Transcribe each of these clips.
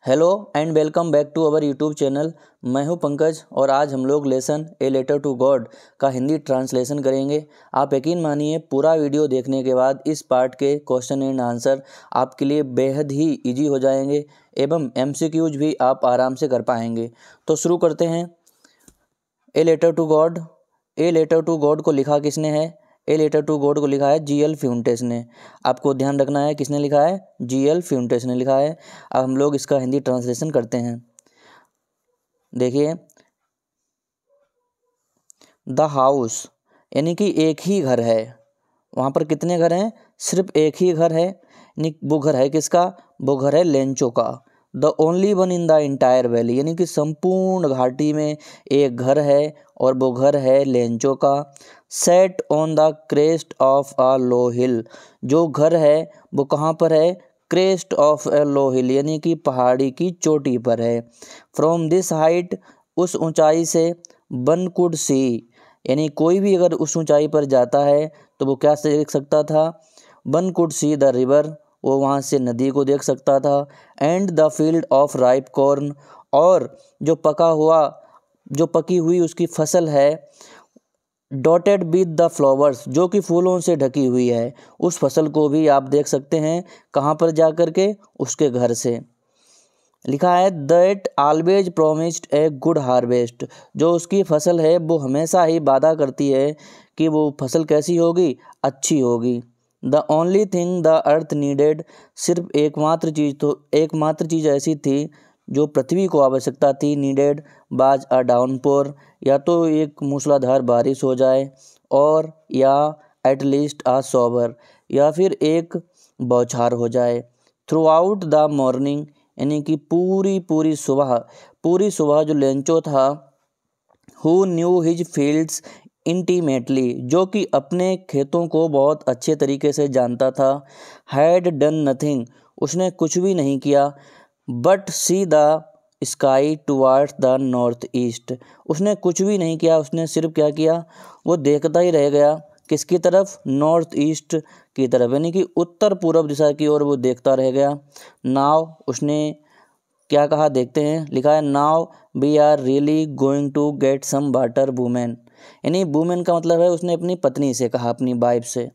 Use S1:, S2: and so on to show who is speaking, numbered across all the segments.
S1: Hello and welcome back to our YouTube channel. मैं हूं पंकज और आज हम लोग lesson a letter to God का हिंदी ट्रांसलेशन करेंगे। आप यकीन मानिए पूरा वीडियो देखने के बाद इस पार्ट के क्वेश्चन एंड आंसर आपके लिए बेहद ही इजी हो जाएंगे एवं एमसीक्यूज भी आप आराम से कर पाएंगे। तो शुरू करते हैं। A letter to God. A letter to God को लिखा किसने है? ए लेटर टू गॉड को लिखा है जीएल फ्यूंटेस ने। आपको ध्यान रखना है किसने लिखा है? जीएल फ्यूंटेस ने लिखा है। अब हम लोग इसका हिंदी ट्रांसलेशन करते हैं। देखिए, द हाउस यानी कि एक ही घर है। वहाँ पर कितने घर हैं? सिर्फ एक ही घर है। यानी वो घर है किसका? वो घर है लेंचो का। The only one in the entire valley यानी कि संपूर्ण घाटी में एक घर है और वो घर है लेंचो का। Set on the crest of a low hill, जो घर है वो कहाँ पर है? क्रेस्ट ऑफ ए लो हिल यानी कि पहाड़ी की चोटी पर है। फ्रॉम दिस हाइट, उस ऊंचाई से, वन कुड सी यानी कोई भी अगर उस ऊंचाई पर जाता है तो वो क्या देख सकता था? One could see the river, वो वहाँ से नदी को देख सकता था। And the field of ripe corn, और जो पकी हुई उसकी फसल है। डॉटेड विद द फ्लावर्स, जो कि फूलों से ढकी हुई है, उस फसल को भी आप देख सकते हैं। कहाँ पर जा कर के? उसके घर से। लिखा है that always promised a good harvest, जो उसकी फसल है वो हमेशा ही वादा करती है कि वो फसल कैसी होगी? अच्छी होगी। The only thing the earth needed, सिर्फ एकमात्र चीज़ ऐसी थी जो पृथ्वी को आवश्यकता थी। नीडेड बाज अ डाउनपोर, या तो एक मूसलाधार बारिश हो जाए, और या एट लीस्ट अ शॉवर, या फिर एक बौछार हो जाए। थ्रू आउट द मॉर्निंग यानी कि पूरी सुबह जो लेंचो था, who knew his fields intimately, जो कि अपने खेतों को बहुत अच्छे तरीके से जानता था। हैड डन नथिंग, उसने कुछ भी नहीं किया। But see the sky towards the north east, उसने कुछ भी नहीं किया, उसने सिर्फ क्या किया? वो देखता ही रह गया। किसकी तरफ? नॉर्थ ईस्ट की तरफ, यानी कि उत्तर पूर्व दिशा की ओर वो देखता रह गया। नाउ, उसने क्या कहा देखते हैं। लिखा है now we are really going to get some water women, यानी वुमेन का मतलब है उसने अपनी पत्नी से कहा, अपनी वाइफ से।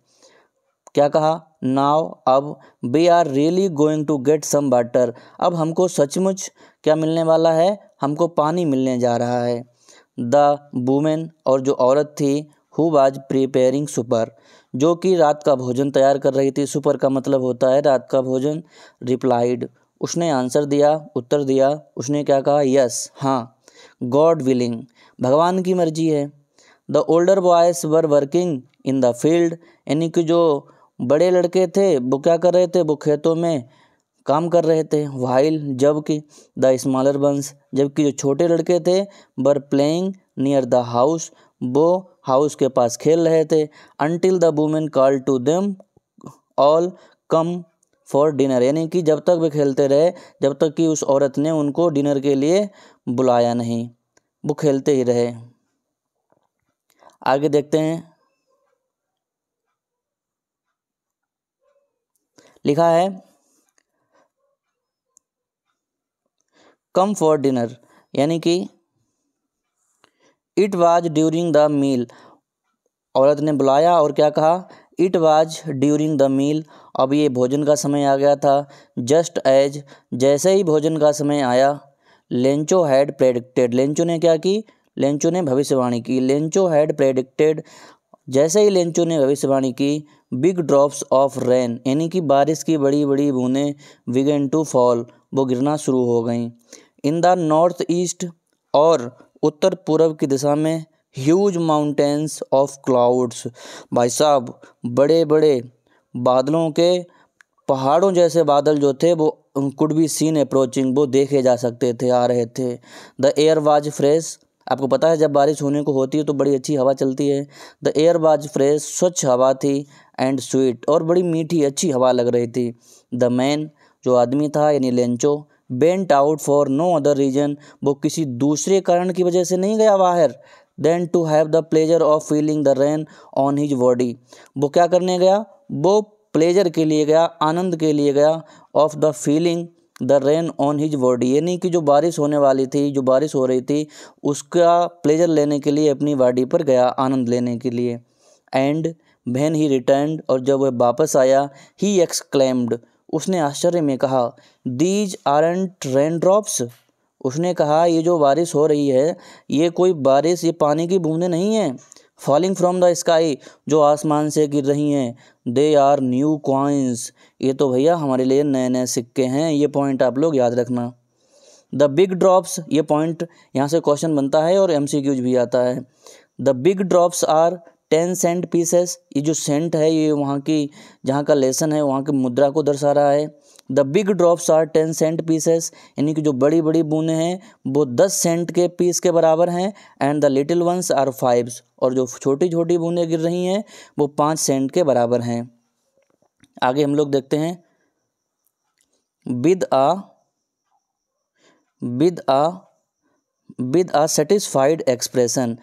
S1: क्या कहा? नाउ, अब, we are really going to get some water, अब हमको सचमुच क्या मिलने वाला है? हमको पानी मिलने जा रहा है। द वुमेन, और जो औरत थी, हु वाज प्रिपेयरिंग सुपर, जो कि रात का भोजन तैयार कर रही थी। सुपर का मतलब होता है रात का भोजन। रिप्लाइड, उसने आंसर दिया, उत्तर दिया। उसने क्या कहा? यस, हाँ। गॉड विलिंग, भगवान की मर्जी है। The older boys were working in the field, यानी कि जो बड़े लड़के थे वो क्या कर रहे थे? वो खेतों में काम कर रहे थे। वाइल, जबकि द स्मॉलर बंस, जबकि जो छोटे लड़के थे, were playing near the house, वो हाउस के पास खेल रहे थे। Until the women call to them all come for dinner, यानी कि जब तक वे खेलते रहे, जब तक कि उस औरत ने उनको डिनर के लिए बुलाया नहीं, वो खेलते ही रहे। आगे देखते हैं। लिखा है कम फॉर डिनर, यानी कि it was during the meal, औरत ने बुलाया और क्या कहा? It was during the meal, अब ये भोजन का समय आ गया था। जस्ट एज, जैसे ही भोजन का समय आया। लेंचो हैड प्रेडिक्टेड, लेंचो ने क्या की? लेंचो ने भविष्यवाणी की। लेंचो हैड प्रेडिक्टेड, जैसे ही लेंचो ने भविष्यवाणी की। बिग ड्रॉप्स ऑफ रेन, यानी कि बारिश की बड़ी बड़ी बूंदें, बिगन टू फॉल, वो गिरना शुरू हो गईं। इन द नॉर्थ ईस्ट, और उत्तर पूर्व की दिशा में। ह्यूज माउंटेन्स ऑफ क्लाउड्स, भाई साहब बड़े बड़े बादलों के, पहाड़ों जैसे बादल जो थे वो कुड बी सीन अप्रोचिंग, वो देखे जा सकते थे, आ रहे थे। द एयर वाज फ्रेश, आपको पता है जब बारिश होने को होती है तो बड़ी अच्छी हवा चलती है। द एयर वाज फ्रेश, स्वच्छ हवा थी। एंड स्वीट, और बड़ी मीठी अच्छी हवा लग रही थी। द मैन, जो आदमी था यानी Lencho, went out for no other reason, वो किसी दूसरे कारण की वजह से नहीं गया बाहर। Then to have the pleasure of feeling the rain on his body, वो क्या करने गया? वो प्लेजर के लिए गया, आनंद के लिए गया। Of the feeling, the rain on his body, यानी कि जो बारिश होने वाली थी, जो बारिश हो रही थी, उसका प्लेजर लेने के लिए अपनी बॉडी पर गया, आनंद लेने के लिए। एंड व्हेन ही रिटर्न्ड, और जब वह वापस आया, ही एक्सक्लेम्ड, उसने आश्चर्य में कहा, दीज आरंट रेन ड्रॉप्स, उसने कहा ये जो बारिश हो रही है ये कोई बारिश, ये पानी की बूंदें नहीं हैं, फॉलिंग फ्रॉम द स्काई, जो आसमान से गिर रही हैं, दे आर न्यू कॉइन्स, ये तो भैया हमारे लिए नए नए सिक्के हैं। ये पॉइंट आप लोग याद रखना। द बिग ड्रॉप्स, ये पॉइंट यहाँ से क्वेश्चन बनता है और MCQs भी आता है। The big drops are 10 cent pieces, ये जो सेंट है ये वहाँ की, जहाँ का लेसन है वहाँ की मुद्रा को दर्शा रहा है। The big drops are 10 cent pieces, यानी कि जो बड़ी बड़ी बूंदें हैं वो 10 सेंट के पीस के बराबर हैं। And the little ones are 5, और जो छोटी छोटी बूंदें गिर रही हैं वो 5 सेंट के बराबर हैं। आगे हम लोग देखते हैं, विद आ सेटिस्फाइड एक्सप्रेशन,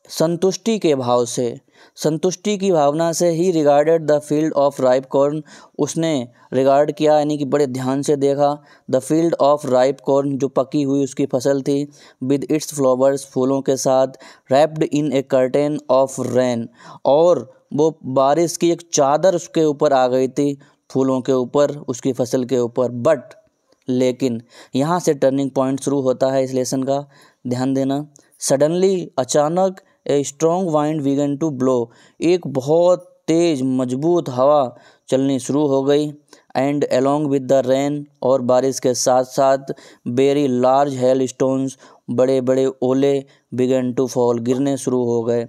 S1: संतुष्टि के भाव से, संतुष्टि की भावना से ही regarded the field of ripe corn, उसने रिगार्ड किया यानी कि बड़े ध्यान से देखा, the field of ripe corn, जो पकी हुई उसकी फसल थी, विद इट्स फ्लावर्स, फूलों के साथ, wrapped in A curtain of rain, और वो बारिश की एक चादर उसके ऊपर आ गई थी, फूलों के ऊपर, उसकी फसल के ऊपर। बट, लेकिन, यहाँ से टर्निंग पॉइंट शुरू होता है इस लेसन का, ध्यान देना। सडनली, अचानक, a strong wind began to blow, एक बहुत तेज मजबूत हवा चलनी शुरू हो गई। And along with the rain, और बारिश के साथ साथ, वेरी लार्ज हेल स्टोन्स, बड़े बड़े ओले, बिगन टू फॉल, गिरने शुरू हो गए।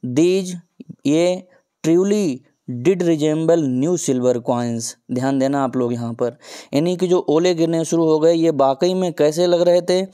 S1: दीज, ये, truly did resemble new silver coins, ध्यान देना आप लोग यहाँ पर, यानी कि जो ओले गिरने शुरू हो गए ये वाकई में कैसे लग रहे थे,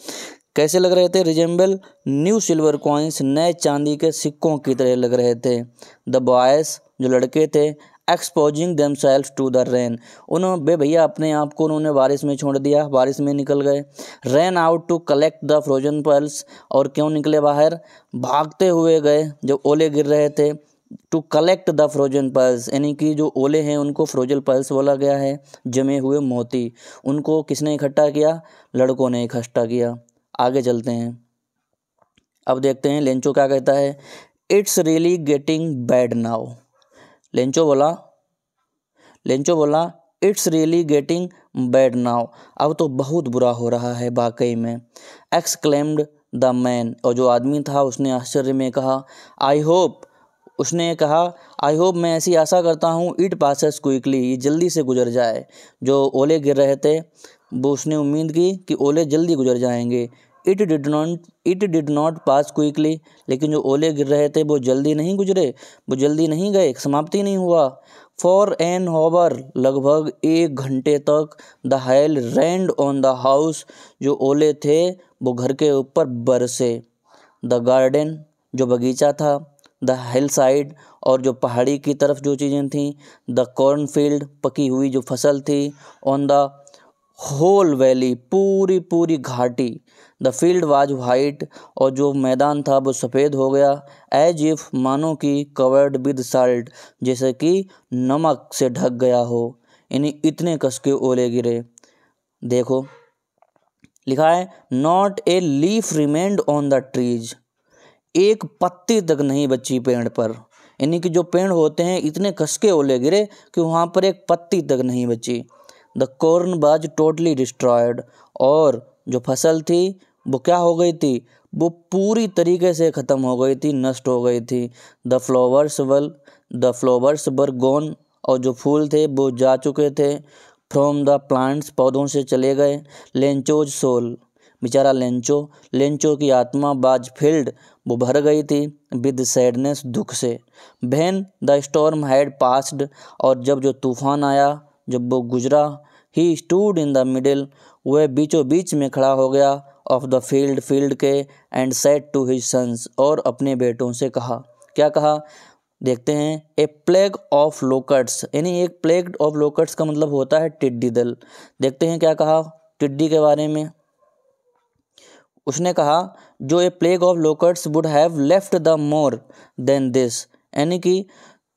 S1: कैसे लग रहे थे, रिजेंबल न्यू सिल्वर कॉइन्स, नए चांदी के सिक्कों की तरह लग रहे थे। द बॉयज़, जो लड़के थे, exposing themselves to the rain, उन्होंने भैया अपने आप को उन्होंने बारिश में छोड़ दिया, बारिश में निकल गए। Ran out to collect the frozen pearls, और क्यों निकले बाहर, भागते हुए गए जब ओले गिर रहे थे। To collect the frozen pearls, यानी कि जो ओले हैं उनको फ्रोजन पर्ल्स बोला गया है, जमे हुए मोती, उनको किसने इकट्ठा किया, लड़कों ने इकट्ठा किया। आगे चलते हैं, अब देखते हैं लेंचो क्या कहता है। It's really getting bad now, Lencho बोला it's really getting bad now, अब तो बहुत बुरा हो रहा है वाकई में। एक्सक्लेम्ड द मैन, और जो आदमी था उसने आश्चर्य में कहा, आई होप, उसने कहा, आई होप, मैं ऐसी आशा करता हूँ, इट पासेस क्विकली, ये जल्दी से गुजर जाए। जो ओले गिर रहे थे वो उसने उम्मीद की कि ओले जल्दी गुजर जाएंगे। It did not pass quickly, लेकिन जो ओले गिर रहे थे वो जल्दी नहीं गुजरे, वो जल्दी नहीं गए, समाप्ति नहीं हुआ। फॉर एन हॉवर, लगभग 1 घंटे तक, the hell rained on the house, जो ओले थे वो घर के ऊपर बरसे। द गार्डन, जो बगीचा था, द हिल साइड, और जो पहाड़ी की तरफ जो चीज़ें थीं, द कॉर्नफील्ड, पकी हुई जो फसल थी, ऑन द होल वैली, पूरी पूरी घाटी, द फील्ड वाज वाइट, और जो मैदान था वो सफ़ेद हो गया। एज इफ, मानो कि, कवर्ड विद साल्ट, जैसे कि नमक से ढक गया हो, यानी इतने कस के ओले गिरे। देखो लिखा है, not a leaf remained on the trees, एक पत्ती तक नहीं बची पेड़ पर, यानी कि जो पेड़ होते हैं इतने कस के ओले गिरे कि वहाँ पर एक पत्ती तक नहीं बची। The corn was totally destroyed, और जो फसल थी वो क्या हो गई थी, वो पूरी तरीके से ख़त्म हो गई थी, नष्ट हो गई थी। द फ्लावर्स वर गॉन, और जो फूल थे वो जा चुके थे। फ्रॉम द प्लांट्स, पौधों से चले गए। लेंचोज सोल, बेचारा लेंचो की आत्मा बाज फील्ड, वो भर गई थी, विद सैडनेस, दुख से। When the storm had passed, और जब जो तूफान आया, जब वो गुजरा, he stood in the middle, वह बीचों बीच में खड़ा हो गया, ऑफ द फील्ड के, and said to his sons, और अपने बेटों से कहा, क्या कहा, देखते हैं। ए प्लेग ऑफ लोकट्स, यानी एक प्लेग ऑफ लोकट्स का मतलब होता है टिड्डी दल। देखते हैं क्या कहा टिड्डी के बारे में। उसने कहा, जो a plague of locusts would have left the more than this, यानी कि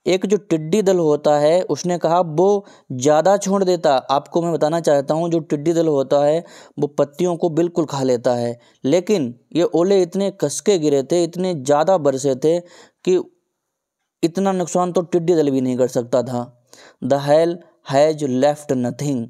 S1: एक जो टिड्डी दल होता है उसने कहा वो ज़्यादा छोड़ देता। आपको मैं बताना चाहता हूँ जो टिड्डी दल होता है वो पत्तियों को बिल्कुल खा लेता है, लेकिन ये ओले इतने कसके गिरे थे, इतने ज़्यादा बरसे थे कि इतना नुकसान तो टिड्डी दल भी नहीं कर सकता था। The hell has left nothing,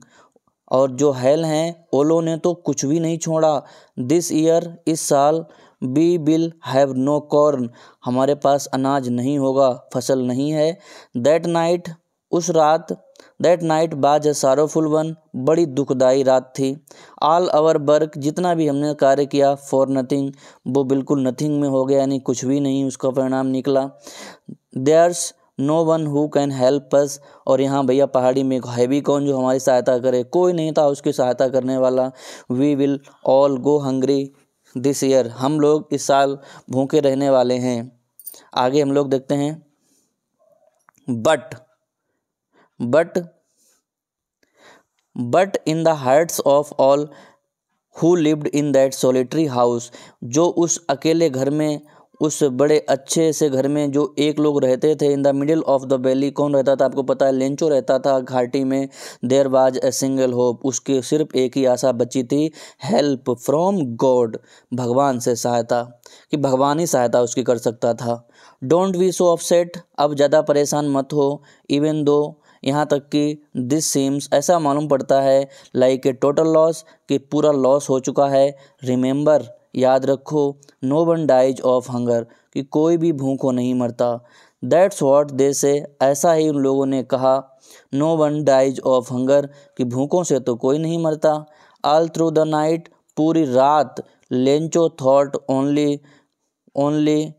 S1: और जो हेल हैं ओलों ने तो कुछ भी नहीं छोड़ा। दिस ईयर, इस साल, we will have no corn, हमारे पास अनाज नहीं होगा, फसल नहीं है। दैट नाइट, उस रात, दैट नाइट बाज ए सारोफुल वन, बड़ी दुखदाई रात थी। ऑल आवर वर्क, जितना भी हमने कार्य किया, फॉर नथिंग, वो बिल्कुल नथिंग में हो गया, यानी कुछ भी नहीं उसका परिणाम निकला। There's no one who can help us, और यहाँ भैया पहाड़ी में है भी कौन जो हमारी सहायता करे, कोई नहीं था उसकी सहायता करने वाला। We will all go hungry this year, हम लोग इस साल भूखे रहने वाले हैं। आगे हम लोग देखते हैं। But in the hearts of all who lived in that solitary house, जो उस अकेले घर में, उस बड़े अच्छे से घर में जो एक लोग रहते थे, इन the middle of the valley, कौन रहता था आपको पता है, लेंचो रहता था घाटी में। There was a single hope, उसके सिर्फ एक ही आशा बची थी, हेल्प फ्रॉम गॉड, भगवान से सहायता, कि भगवान ही सहायता उसकी कर सकता था। डोंट बी सो अपसेट, अब ज़्यादा परेशान मत हो, इवन दो, यहाँ तक कि दिस सीम्स, ऐसा मालूम पड़ता है, लाइक ए टोटल लॉस, कि पूरा लॉस हो चुका है। रिमेंबर, याद रखो, no one dies of hunger, कि कोई भी भूखों नहीं मरता। दैट्स व्हाट दे से, ऐसा ही उन लोगों ने कहा। No one dies of hunger, कि भूखों से तो कोई नहीं मरता। ऑल थ्रू द नाइट, पूरी रात, Lencho thought only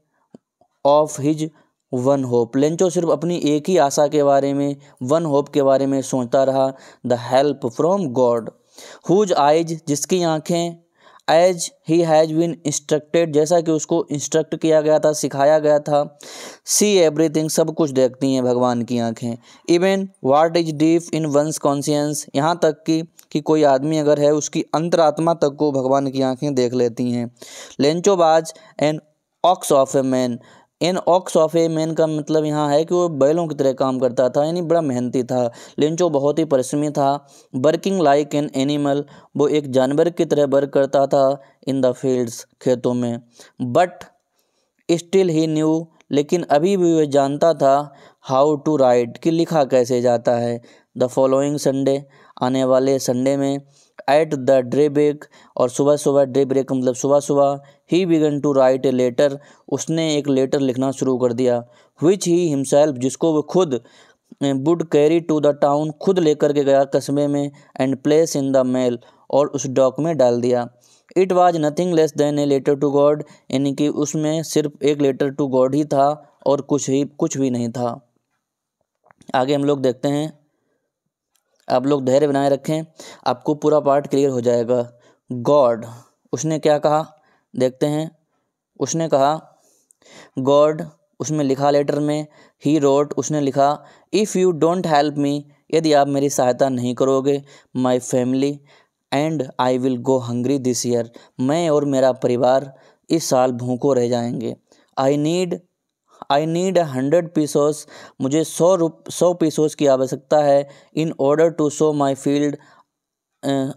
S1: of his one hope, Lencho सिर्फ अपनी एक ही आशा के बारे में, वन होप के बारे में सोचता रहा। The help from God, whose eyes, जिसकी आंखें, as he has been instructed, जैसा कि उसको इंस्ट्रक्ट किया गया था, सिखाया गया था। सी एवरीथिंग, सब कुछ देखती हैं भगवान की आंखें। Even what is deep in one's conscience, यहाँ तक कि कोई आदमी अगर है उसकी अंतरात्मा तक को भगवान की आंखें देख लेती हैं। लेंचो बाज an ox of a man, in ox of a man का मतलब यहाँ है कि वो बैलों की तरह काम करता था, यानी बड़ा मेहनती था। लेंचो बहुत ही परिश्रमी था। वर्किंग लाइक एन एनिमल, वो एक जानवर की तरह वर्क करता था इन द फील्ड्स, खेतों में। बट स्टिल ही न्यू, लेकिन अभी भी वह जानता था, हाउ टू राइट, कि लिखा कैसे जाता है। द फॉलोइंग संडे, आने वाले संडे में, एट द डे ब्रेक, और सुबह सुबह, डे ब्रेक मतलब सुबह सुबह, he began to write a letter, उसने एक लेटर लिखना शुरू कर दिया। विच ही हिमसेल्फ, जिसको वो खुद would carry to the town, खुद लेकर के गया कस्बे में, and place in the mail, और उस डॉक में डाल दिया। It was nothing less than a letter to God, यानी कि उसमें सिर्फ एक लेटर टू गॉड ही था और कुछ भी नहीं था। आगे हम लोग देखते हैं। आप लोग धैर्य बनाए रखें, आपको पूरा पार्ट क्लियर हो जाएगा। गॉड, उसने क्या कहा देखते हैं। उसने कहा गॉड, उसमें लिखा लेटर में, ही रोट, उसने लिखा, if you don't help me, यदि आप मेरी सहायता नहीं करोगे, my family and I will go hungry this year, मैं और मेरा परिवार इस साल भूखों रह जाएंगे। आई नीड 100 पीसोस, मुझे 100 पीसोस की आवश्यकता है, in order to sow my field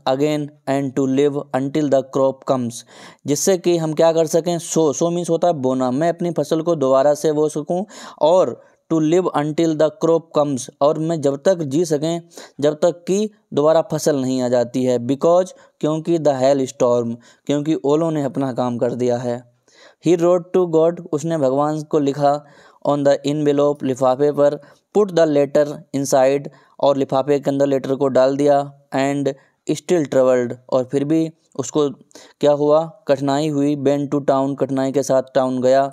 S1: again and to live until the crop comes, जिससे कि हम क्या कर सकें, सो मीन्स होता है बोना, मैं अपनी फसल को दोबारा से बो सकूं, और to live until the crop comes, और मैं जब तक जी सकें जब तक कि दोबारा फसल नहीं आ जाती है। बिकॉज, क्योंकि द हेल स्टॉर्म, क्योंकि ओलों ने अपना काम कर दिया है। ही रोट टू गॉड, उसने भगवान को लिखा, ऑन द इनवेलोप, लिफाफे पर, पुट द लेटर इनसाइड, और लिफाफे के अंदर लेटर को डाल दिया, एंड स्टिल ट्रेवल्ड, और फिर भी उसको क्या हुआ, कठिनाई हुई, बेन टू टाउन, कठिनाई के साथ टाउन गया।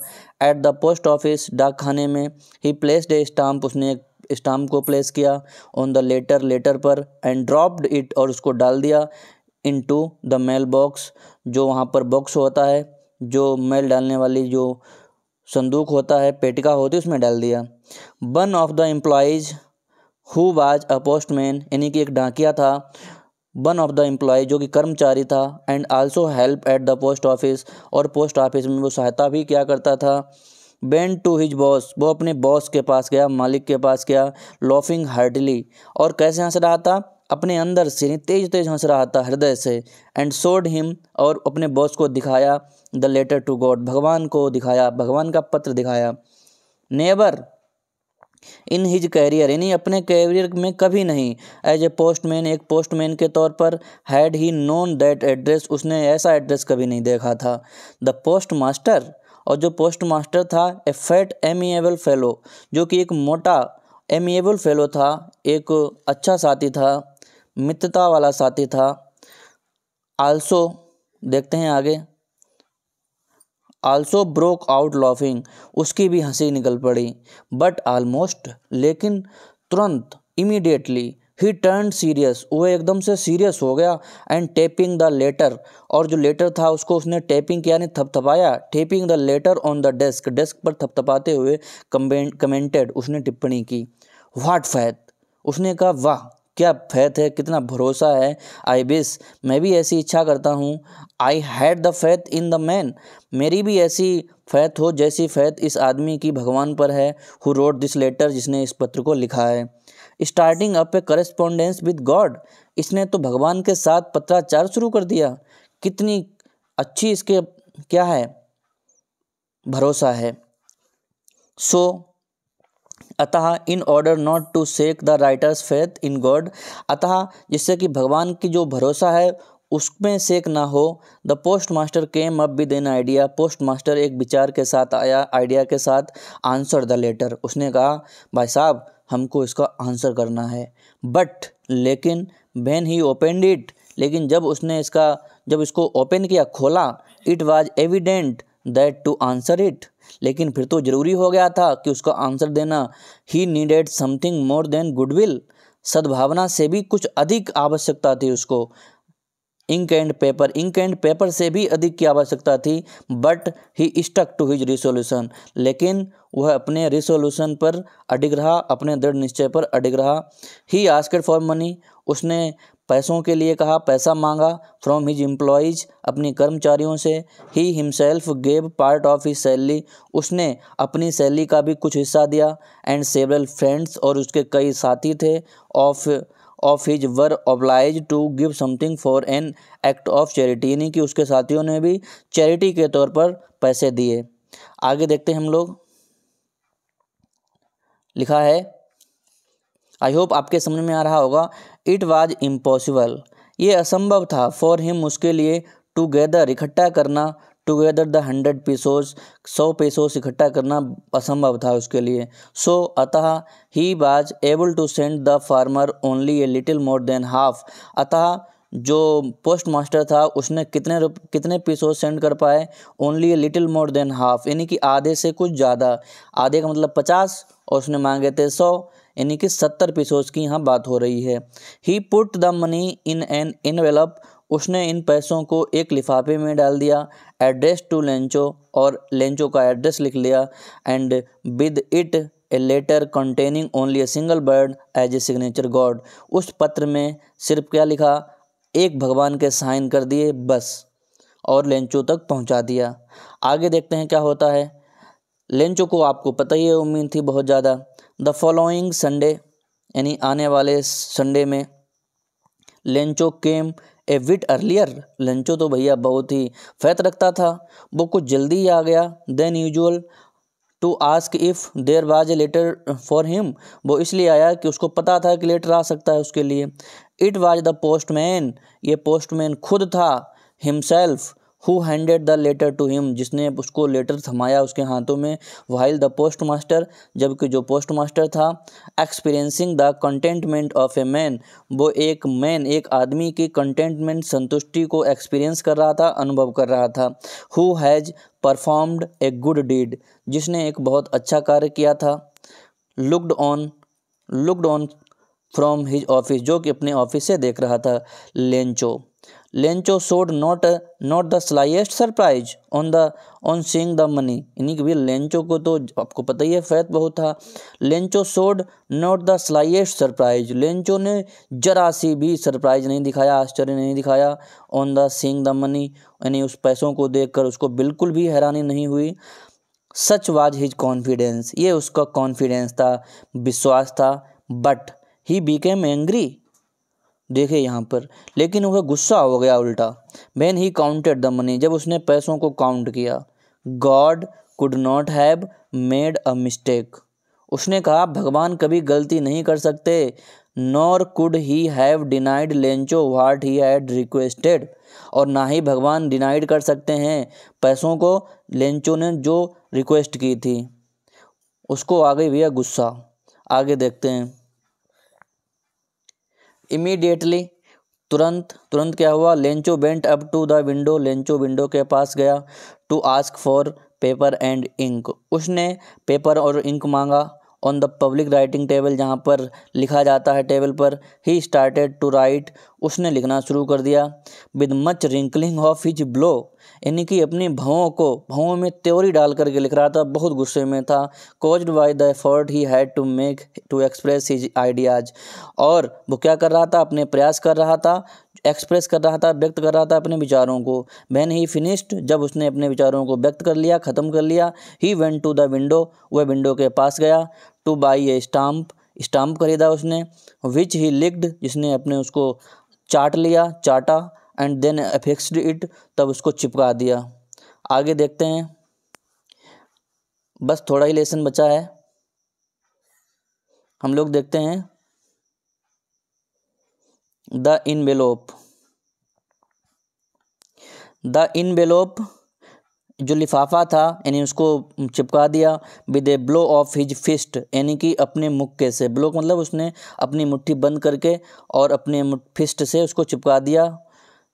S1: एट द पोस्ट ऑफिस, डाक खाने में, ही प्लेस्ड ए स्टाम्प, उसने एक स्टाम्प को प्लेस किया, ऑन द लेटर पर, एंड ड्रॉप्ड इट, और उसको डाल दिया, इनटू द मेल बॉक्स, जो वहाँ पर बॉक्स होता है, जो मेल डालने वाली जो संदूक होता है, पेटिका होती है, उसमें डाल दिया। One of the employees who was a postman, यानी कि एक डाकिया था, वन ऑफ द एम्प्लॉय, जो कि कर्मचारी था, and also help at the post office, और पोस्ट ऑफिस में वो सहायता भी क्या करता था, वेंट टू हिज बॉस, वो अपने बॉस के पास गया, मालिक के पास गया, लॉफिंग हार्डली, और कैसे हंस रहा था, अपने अंदर से तेज तेज हंस रहा था, हृदय से। एंड शोड हिम, और अपने बॉस को दिखाया, द लेटर टू गॉड, भगवान को दिखाया, भगवान का पत्र दिखाया। नेवर इन हिज कैरियर, यानी अपने कैरियर में कभी नहीं, एज ए पोस्टमैन, एक पोस्टमैन के तौर पर, had he known that address, उसने ऐसा एड्रेस कभी नहीं देखा था। द पोस्ट मास्टर, और जो पोस्ट मास्टर था, ए फैट एमिएबल फेलो, जो कि एक मोटा एमिएबल फेलो था, एक अच्छा साथी था, मित्रता वाला साथी था। आल्सो, देखते हैं आगे, आल्सो ब्रोक आउट लॉफिंग, उसकी भी हंसी निकल पड़ी। बट ऑलमोस्ट, लेकिन तुरंत, इमीडिएटली, ही टर्न सीरियस, वो एकदम से सीरियस हो गया। एंड टेपिंग द लेटर, और जो लेटर था उसको उसने टेपिंग किया, नहीं थपथपाया, tapping the letter on the desk, desk पर थपथपाते हुए कमेंटेड, उसने टिप्पणी की, व्हाट फैथ, उसने कहा वाह क्या फैथ है, कितना भरोसा है। आई विश, मैं भी ऐसी इच्छा करता हूँ। I had the faith in the man, मेरी भी ऐसी फैथ हो जैसी फैथ इस आदमी की भगवान पर है। हु रोड दिस लेटर, जिसने इस पत्र को लिखा है। Starting up A correspondence with God, इसने तो भगवान के साथ पत्राचार शुरू कर दिया। कितनी अच्छी इसके क्या है, भरोसा है। सो अतः in order not to shake the writer's faith in God, अतः जिससे कि भगवान की जो भरोसा है उसमें शेक ना हो। The post master came up with an idea, post master एक विचार के साथ आया, आइडिया के साथ। आंसर द लेटर, उसने कहा भाई साहब हमको इसका आंसर करना है। बट, लेकिन, व्हेन ही ओपनड इट, लेकिन जब इसको ओपन किया, खोला, it was evident that to answer it, लेकिन फिर तो जरूरी हो गया था कि उसका आंसर देना। He needed something more than goodwill, सद्भावना से भी कुछ अधिक आवश्यकता थी उसको। Ink and paper, ink and paper से भी अधिक की आवश्यकता थी। But he stuck to his resolution, लेकिन वह अपने रिसोल्यूशन पर अडिग रहा, अपने दृढ़ निश्चय पर अडिग रहा। ही आस्क्ड फॉर मनी, उसने पैसों के लिए कहा, पैसा मांगा। फ्रॉम हिज एम्प्लॉयज़, अपने कर्मचारियों से। He himself gave part of his salary, उसने अपनी सैलरी का भी कुछ हिस्सा दिया। एंड सेवरल फ्रेंड्स, और उसके कई साथी थे, of his were obliged to give something for an act of charity, यानी कि उसके साथियों ने भी चैरिटी के तौर पर पैसे दिए। आगे देखते हैं हम लोग, लिखा है, आई होप आपके समझ में आ रहा होगा। इट वाज इम्पॉसिबल, ये असंभव था। फॉर हिम, उसके लिए, टुगेदर, इकट्ठा करना, टुगेदर द 100 पेसोस, 100 पेसोस इकट्ठा करना असंभव था उसके लिए। सो अतः he was able to send the farmer only a little more than half, अतः जो पोस्ट मास्टर था उसने कितने पेसोस सेंड कर पाए, only a little more than half, यानी कि आधे से कुछ ज़्यादा, आधे का मतलब 50, और उसने मांगे थे 100, यानी कि 70 पेसोस की यहाँ बात हो रही है। He put the money in an envelope, उसने इन पैसों को एक लिफाफे में डाल दिया। एड्रेस टू लेंचो, और लेंचो का एड्रेस लिख लिया। And with it a letter containing only a single word as a signature God, उस पत्र में सिर्फ क्या लिखा, एक भगवान के साइन कर दिए बस, और लेंचो तक पहुंचा दिया। आगे देखते हैं क्या होता है। लेंचो को आपको पता ही है, उम्मीद थी बहुत ज़्यादा। द फॉलोइंग संडे, यानी आने वाले संडे में, लेंचो केम ए विट अर्लियर, लेंचो तो भैया बहुत ही फैत रखता था, वो कुछ जल्दी ही आ गया than usual to ask if there was a letter for him, वो इसलिए आया कि उसको पता था कि लेटर आ सकता है उसके लिए। इट वाज द पोस्टमैन, ये पोस्टमैन खुद था, himself, who handed the letter to him, जिसने उसको लेटर थमाया उसके हाथों में। वाइल द पोस्ट मास्टर, जबकि जो पोस्ट मास्टर था, experiencing the containment of a man, वो एक आदमी की कंटेंटमेंट, संतुष्टि को एक्सपीरियंस कर रहा था, अनुभव कर रहा था। Who has performed a good deed, जिसने एक बहुत अच्छा कार्य किया था। Looked on from his office, जो कि अपने ऑफिस से देख रहा था। Lencho showed not the slightest surprise on seeing the money, यानी कि लेंचो को तो आपको पता ही है फैत बहुत था। Lencho showed not the slightest surprise, Lencho ने जरा सी भी सरप्राइज नहीं दिखाया, आश्चर्य नहीं दिखाया। On the seeing the money, यानी उस पैसों को देखकर उसको बिल्कुल भी हैरानी नहीं हुई। सच वाज हिज कॉन्फिडेंस, ये उसका कॉन्फिडेंस था, विश्वास था। बट ही बिकेम एंग्री, देखे यहाँ पर, लेकिन वह गुस्सा हो गया उल्टा। When he counted the money, जब उसने पैसों को काउंट किया। God could not have made a mistake, उसने कहा भगवान कभी गलती नहीं कर सकते। Nor could he have denied Lencho what he had requested, और ना ही भगवान डिनाइड कर सकते हैं पैसों को लेंचो ने जो रिक्वेस्ट की थी। उसको आ गई भैया गुस्सा। आगे देखते हैं। इमीडिएटली, तुरंत क्या हुआ, Lencho went up to the window, Lencho window के पास गया। To ask for paper and ink, उसने पेपर और इंक मांगा। On the public writing table, जहाँ पर लिखा जाता है टेबल पर, ही स्टार्टेड टू राइट, उसने लिखना शुरू कर दिया। With much wrinkling of his blow, यानी कि अपनी भवों में त्योरी डाल करके लिख रहा था, बहुत गुस्से में था। Caused by the effort he had to make to express his ideas, और वो क्या कर रहा था, अपने प्रयास कर रहा था, एक्सप्रेस कर रहा था, व्यक्त कर रहा था अपने विचारों को। व्हेन ही फिनिश्ड, जब उसने अपने विचारों को व्यक्त कर लिया, ख़त्म कर लिया। He went to the window, वह विंडो के पास गया। टू बाई ए स्टाम्प खरीदा उसने। विच ही लिक्ड, जिसने अपने उसको चाटा, एंड देन अफिक्स्ड इट, तब उसको चिपका दिया। आगे देखते हैं, बस थोड़ा ही लेसन बचा है, हम लोग देखते हैं। द इनवेलोप, जो लिफाफा था, यानी उसको चिपका दिया। With a blow of his fist, यानी कि अपने मुक्के से, ब्लो मतलब उसने अपनी मुट्ठी बंद करके और अपने फिस्ट से उसको चिपका दिया।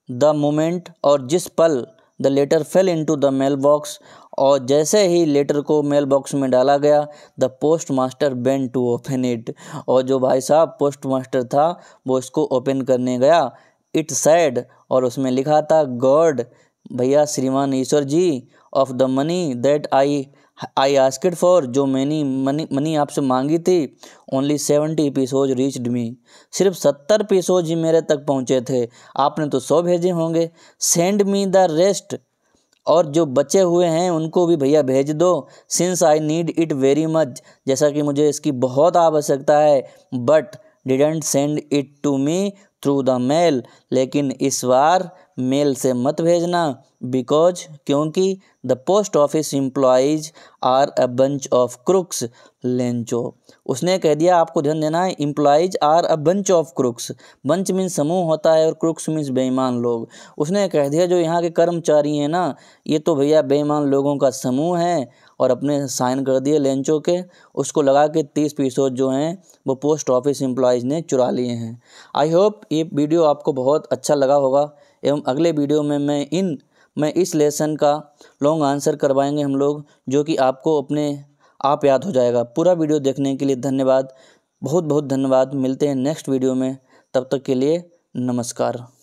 S1: द मोमेंट, और जिस पल, the letter fell into the mail box, और जैसे ही लेटर को मेल बॉक्स में डाला गया, the post master went to open it, और जो भाई साहब पोस्ट मास्टर था वो इसको ओपन करने गया। इट सैड, और उसमें लिखा था, गॉड, भैया श्रीमान ईश्वर ji, of the money that I asked for, जो मैंने मनी आपसे मांगी थी, ओनली 70 पीसोज रीच्ड मी, सिर्फ 70 पीसोज ही मेरे तक पहुँचे थे, आपने तो 100 भेजे होंगे। सेंड मी द रेस्ट, और जो बचे हुए हैं उनको भी भैया भेज दो। Since I need it very much, जैसा कि मुझे इसकी बहुत आवश्यकता है। But didn't send it to me through the mail, लेकिन इस बार मेल से मत भेजना। बिकॉज, क्योंकि the post office employees are a bunch of crooks, Lencho, उसने कह दिया आपको ध्यान देना है, employees are a bunch of crooks, bunch means समूह होता है और क्रुक्स मीन्स बेईमान लोग। उसने कह दिया जो यहाँ के कर्मचारी हैं ना, ये तो भैया बेईमान लोगों का समूह है, और अपने साइन कर दिए लेंचो के। उसको लगा के 30 पीसों जो हैं वो पोस्ट ऑफिस एम्प्लॉयज़ ने चुरा लिए हैं। आई होप ये वीडियो आपको बहुत अच्छा लगा होगा, एवं अगले वीडियो में मैं इस लेसन का लॉन्ग आंसर करवाएंगे हम लोग, जो कि आपको अपने आप याद हो जाएगा। पूरा वीडियो देखने के लिए धन्यवाद, बहुत बहुत धन्यवाद। मिलते हैं नेक्स्ट वीडियो में, तब तक के लिए नमस्कार।